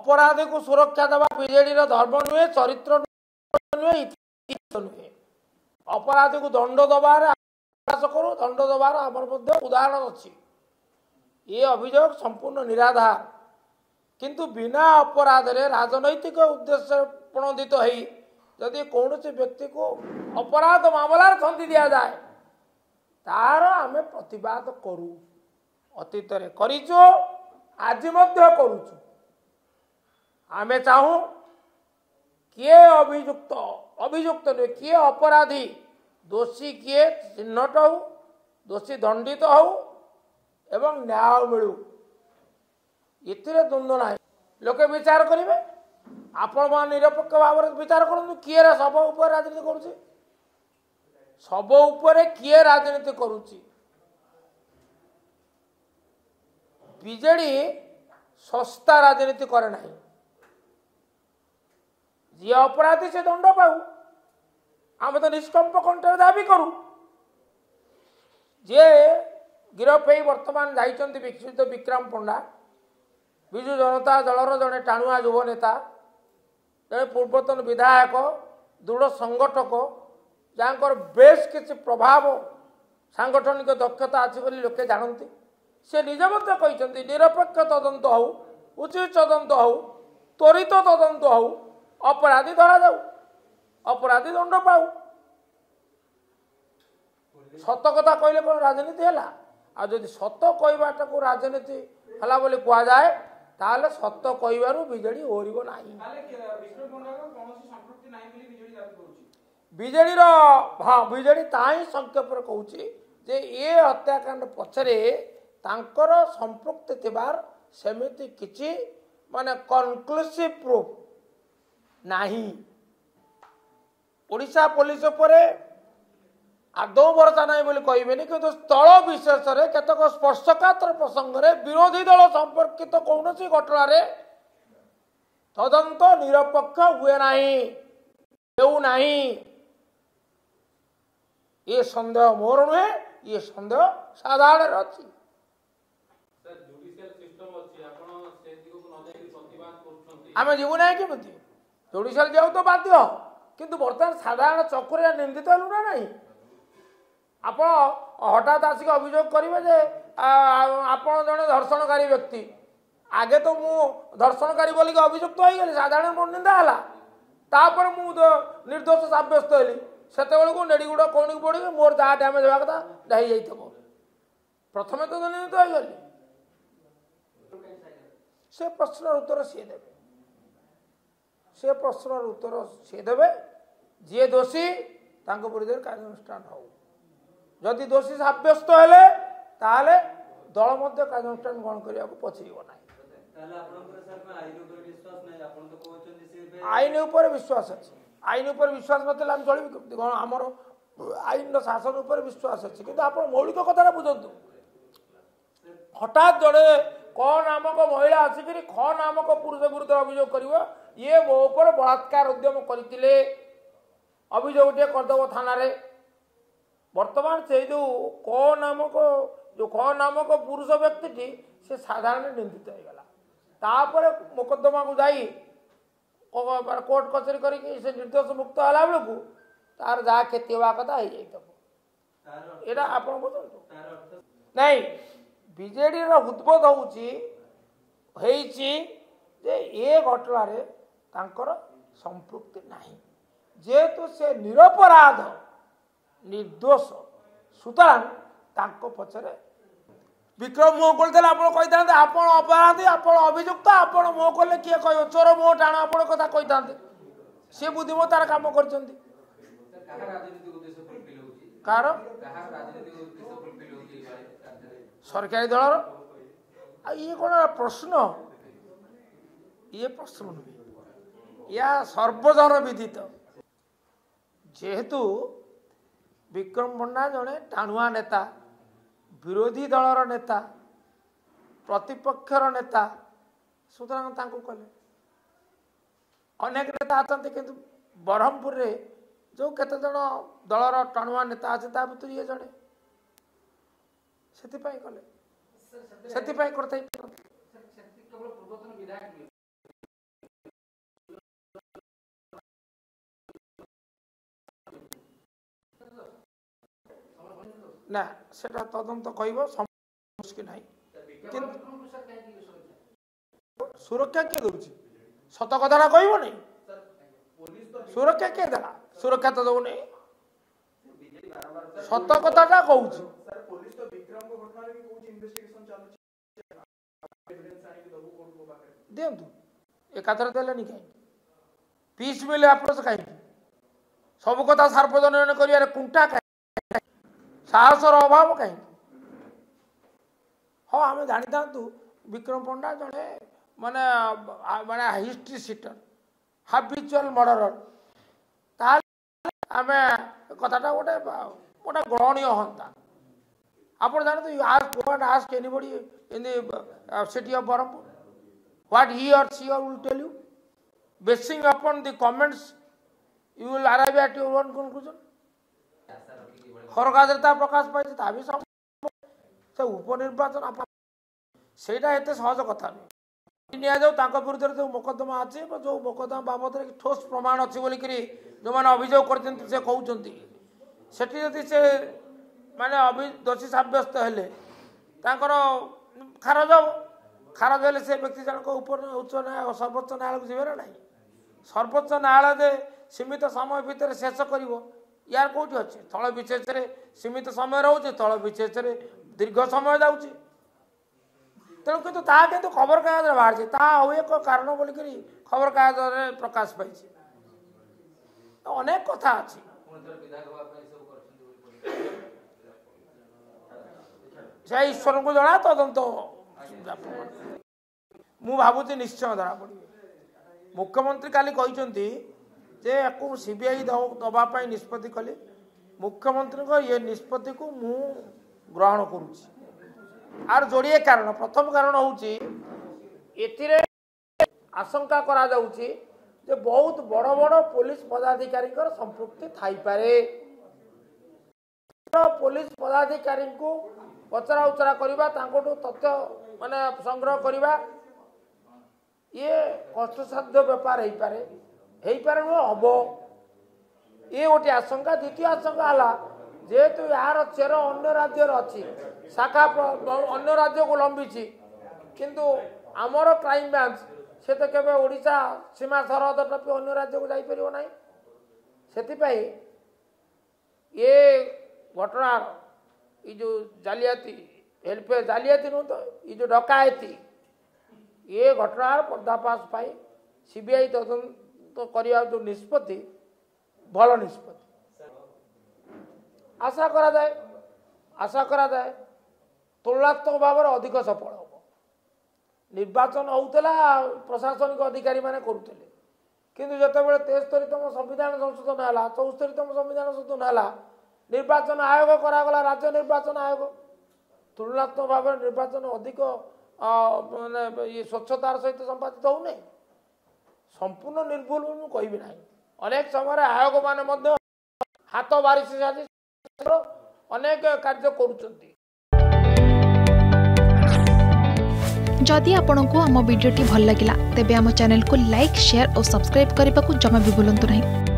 अपराधी को सुरक्षा देवा बीजेडी धर्म नुहे, चरित्र नुहे, इतिहास नुहे। अपराधी को दंड दबार करूँ, दंड दबार आमर उदाहरण अच्छी। ये अभियोग संपूर्ण निराधार, किंतु बिना अपराध रे राजनैतिक उद्देश्य प्रणोदित हो जदि कौन व्यक्ति को अपराध मामलार छंदी दि जाए तार आम प्रतिवाद करूँ। अतीत रे करिचो, आज मध्य करूचु। आमे चाहूँ किए अभियुक्त अभियुक्त नुहे, किए अपराधी दोषी किए चिन्हट हो, दोषी दंडित हो एवं न्याय मिलू। इतने द्वंद्व ना लोके विचार करेंगे। आपण मान निरपेक्ष भाव में विचार करूँ किए सब उपर राजनीति करुच्ची, सब उपर किए राजनीति करुच्ची। बीजेडी सस्ता राजनीति करे ना। जी अपराधी से दंड पाऊ, आम तो निष्कंप कंठर दाबी करूँ। जे गिरफ हो बर्तमान जाइछन्ति विक्षिप्त विक्रम पंडा, विजु जनता दलर जड़े टाणुआ युव नेता, जड़े पूर्वतन विधायक, दृढ़ संगठक, जहाँकर बेस किसी प्रभाव सांगठनिक दक्षता अच्छी बोली लोके जानती। से निज मत कहते निरपेक्ष तदंत हो, उचित तदंत हो, त्वरित तदंत हो, अपराधी धरा जाऊ, अपराधी दंड पाऊ। सत कथा कहले कौन राजनीति है? आदि सत कहवाटा को राजनीति है बोली कह जाए ताले सत कहू बीजेडी ओरब ना। बीजेडी हाँ बीजेडी ताही संक्षेप कहूँ जे ये हत्याकांड पछरे तांकर संपृक्ति थिबार सेमिति किछि माने कनक्लूसिव प्रूफ नाही। ओडिशा पुलिस उपरे आदौ भरोसा नहीं बोली कहबेनी, किंतु स्थल विशेष केतक स्पर्शकातर प्रसंग में विरोधी दल संपर्कित कौन घटना तदंत निरपेक्ष हुए ना। ये संदेह मोर नुहे, ये संदेह साधारण अच्छी। आम जीवु ना कि जुडिशियल जाऊ तो बाध्य, किंतु बर्तमान साधारण चक्र निंदित हलु ना नहीं। आप हठात आसिक अभियोग करेंगे जे आपण जड़े धर्षणकारी व्यक्ति, आगे तो मु धर्षणकारी बोलिक अभियुक्त हो गली, साधारण मोर निंदा है, तापर मु निर्दोष सब्यस्त हली, से नेड़ीगुड़ कौन की पड़ी मोर जहाँ डैमेज होगा कथा ढाई जाइए। प्रथम तो निंदित हो गली, से प्रश्न उत्तर सी देवे, से प्रश्न उत्तर सी देवे। जी दोषी विरुद्ध कार्यानुष्ठान हो, जदि दोषी सब्यस्त हेले ताले दल मध्य कार्यानुष्ठान ग्रहण करने को पछिब ना। आईन उपर विश्वास अच्छी, आईन उपर विश्वास नथिले हम चलिबी आमर आईन शासन उपर विश्वास अच्छी, किंतु आप मौलिक कथा बुझंतु। हठात जड़े क नामक महिला आसिक ख नामक पुरुष विरुद्ध अभियोग कर ये मो ऊपर बलात्कार उद्यम करते अभियोग करदेव थाना रे। वर्तमान से जो ख नामक पुरुष व्यक्ति से साधारण निंदित हो गला, तापर मुकदमा को जाई कोर्ट कचेरी करके से निर्दोष मुक्त होला बेलू तार जहाँ क्षति हवा कथा हो जाए। यहाँ आप नहीं बीजेडी उद्बोध होइछि जे ये घटना रे तांकर संपृक्ति नहीं, जेहेतु से निरपराध निर्दोष सुतरां तांको पछरे विक्रम मुह खोलते कही आप अपराधी, आप अभियुक्त, आप मुह खोले किए कह चोर मुह टाण आप कथा कही था। सी बुद्धिमतार काम कर सरकारी दलर ये कौन प्रश्न, ये प्रश्न नुहे, या सर्वजन विदित। जेहेतु विक्रम पंडा जड़े टाणुआ नेता, विरोधी दलर नेता, प्रतिपक्षर नेता, सुतरां तांको कले अनेक नेता अच्छा, किंतु ब्रह्मपुर रे जो केते जन दलर टाणुआ नेता अच्छे ता भीतर ये जड़े से कले से करते। ना सेटा तदंत कहब कि नहीं सुरक्षा किए दौर सत कथा कहब नहीं सुरक्षा किए देला सुरक्षा तो दौनी सत कथा कहूँ दिंतु एकाथर देलेनी कहीं पीस मिले अप्रोच कहीं सब कथा सार्वजनिक कर कुंटा कहीं साहसर अभाव कहीं हाँ आम जानी था विक्रम पंडा जड़े माने माने हिस्ट्री सीटर हाबिचुआल मर्डरर आम कथाटा गोटे गोटे ग्रहणीय हाँ आप जानते ask anybody in the city of Berhampur what he or she will tell you basing upon the comments you will arrive at your own conclusion खरगाजरता प्रकाश पाई ताभी सब से उपनिर्वाचन आप सेटा एते सहज कथा नहीं निया जाऊ तांको विरुद्ध जो मोकदमा अछि जो मोकदमा बाबद रे ठोस प्रमाण अछि बोली करी जो माने अभियोग करचंती से कहउचंती सेठी जति से माने दोषी साब्यस्त हेले तांकर खारज हेले से व्यक्ति जनक ऊपर उच्च न्याय सर्वोच्च न्यायालय को जीवे ना सर्वोच्च न्यायालय दे सीमित समय भितर शेष करिवो यार कोठी अछि थळ विशेष रे सीमित समय रहउछि थळ विशेष रे दीर्घ समय जाउछि तेणु किंतु ता किंतु खबर कागज रे बाहर ता हो एक कारण बोली करी खबर कागज रे प्रकाश पाइछि अनेक कथा अछि से ईश्वर को जना तदंत मु भावुची निश्चय धरा पड़े मुख्यमंत्री काली कहते जे या सीबीआई दवाई निष्पत्ति कले मुख्यमंत्री को ये निष्पत्ति को मु ग्रहण करुच्ची आर जोड़िए कारण प्रथम कारण होची एथिरे आशंका करा जाउची जे बहुत बड़ बड़ पुलिस पदाधिकारी संपृक्ति थाई पारे पुलिस पदाधिकारी को पचरा उचरा करवा तथ्य माने संग्रह करवा ये कष्टसाध्य व्यापार हो पारे हम ये गोटे आशंका द्वितीय आशंका है जेहेतु यार चेर अन्य राज्य अच्छी शाखा अन्य राज्य को लंबी किंतु आमर क्राइम ब्रांच से तो केवल ओडिशा सीमा सरहद टपी अन्य राज्य को जापर ना से ये घटना ये जो जालियाती हेल्पे जालियाती नु तो ये जो डकायती ये घटना पर्दाफाश पाई सीबीआई तदंत तो करने जो निष्पत्ति भल निष्पत्ति आशा करा जाए तुलनात्मक भाव में अधिक सफल हम निर्वाचन होता प्रशासनिक अधिकारी माने करुले किंतु जितेबाला 73तम संविधान संशोधन है 74तम संविधान संशोधन है निर्वाचन आयोग करागला राज्य निर्वाचन आयोग तुलनात्मक भाव में निर्वाचन अधिक माने ये स्वच्छतार सहित संपादित हो नहीं संपूर्ण निर्भुल कहबी ना अनेक समय आयोग माने हाथ बारिश अनेक कार्य करुचंती। जदि आपंक आम भिडी भल लगा तेब आम चैनल को लाइक शेयर और सब्सक्राइब करने को जमा भी भूलु नहीं।